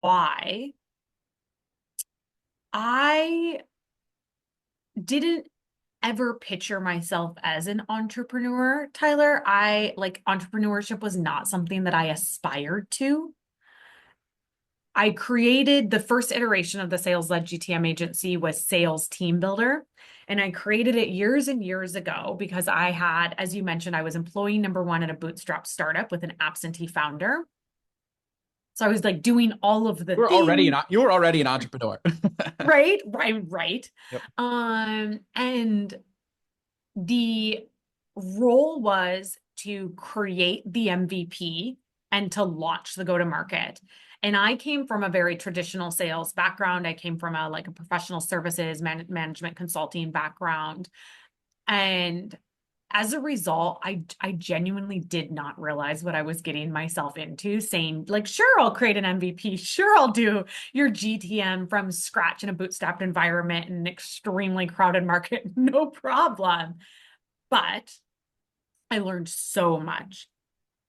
why I didn't ever picture myself as an entrepreneur, Tyler. I like entrepreneurship was not something that I aspired to. I created the first iteration of the sales-led GTM agency was Sales Team Builder. And I created it years and years ago because I had, as you mentioned, I was employee number one at a bootstrap startup with an absentee founder. So I was like doing all of the things. You were already an entrepreneur. Right. Yep. And the role was to create the MVP and to launch the go-to-market. And I came from a very traditional sales background. I came from a professional services management consulting background. And as a result, I genuinely did not realize what I was getting myself into, saying, like, sure, I'll create an MVP. Sure, I'll do your GTM from scratch in a bootstrapped environment in an extremely crowded market. No problem. But I learned so much.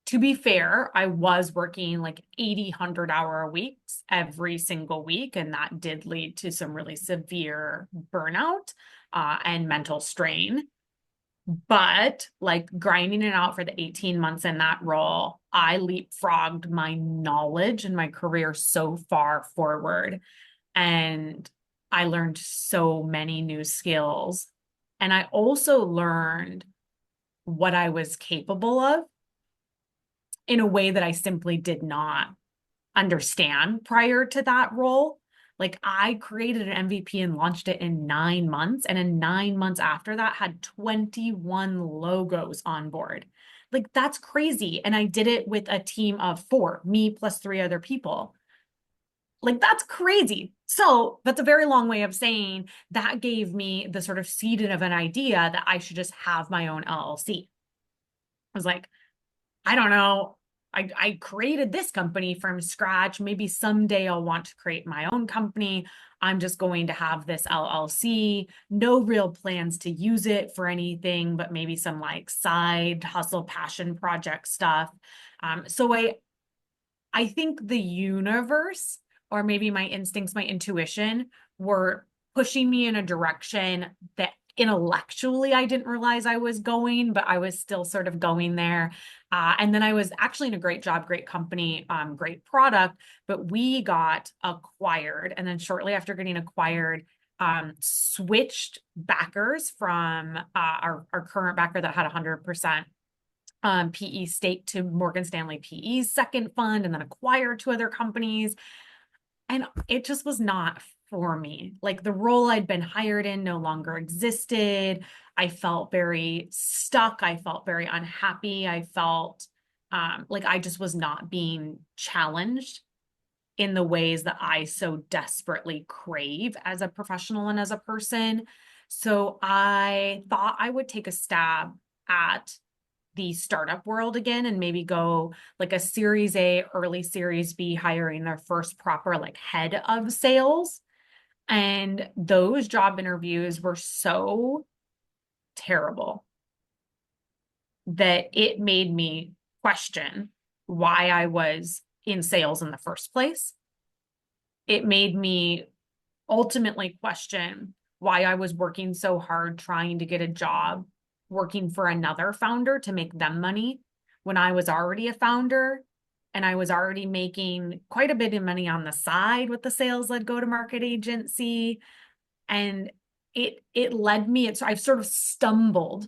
To be fair, I was working like 80, 100-hour weeks every single week, and that did lead to some really severe burnout and mental strain. But like grinding it out for the 18 months in that role, I leapfrogged my knowledge and my career so far forward. And I learned so many new skills. And I also learned what I was capable of in a way that I simply did not understand prior to that role. Like I created an MVP and launched it in 9 months. And in 9 months after that, had 21 logos on board. Like that's crazy. And I did it with a team of four, me plus three other people. Like that's crazy. So that's a very long way of saying that gave me the sort of seed of an idea that I should just have my own LLC. I was like, I don't know. I created this company from scratch. Maybe someday I'll want to create my own company. I'm just going to have this LLC, no real plans to use it for anything, but maybe some like side hustle, passion project stuff. So I think the universe, or maybe my instincts, my intuition, were pushing me in a direction that intellectually I didn't realize I was going, but I was still sort of going there. And then I was actually in a great job, great company, great product, but we got acquired. And then shortly after getting acquired, switched backers from our current backer that had 100% PE stake to Morgan Stanley PE's second fund and then acquired two other companies. And it just was not for me. Like the role I'd been hired in no longer existed. I felt very stuck. I felt very unhappy. I felt like I just was not being challenged in the ways that I so desperately crave as a professional and as a person. So I thought I would take a stab at the startup world again and maybe go like a series A, early series B, hiring their first proper like head of sales. And those job interviews were so terrible that it made me question why I was in sales in the first place. It made me ultimately question why I was working so hard trying to get a job working for another founder to make them money when I was already a founder and I was already making quite a bit of money on the side with the sales-led go-to-market agency. And it led me, I've sort of stumbled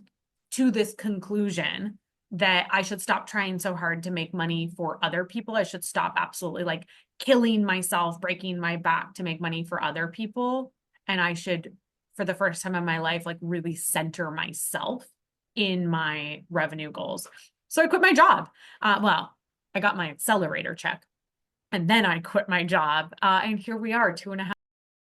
to this conclusion that I should stop trying so hard to make money for other people. I should stop absolutely like killing myself, breaking my back to make money for other people. And I should, for the first time in my life, like really center myself in my revenue goals. So I quit my job. Well, I got my accelerator check and then I quit my job. And here we are 2.5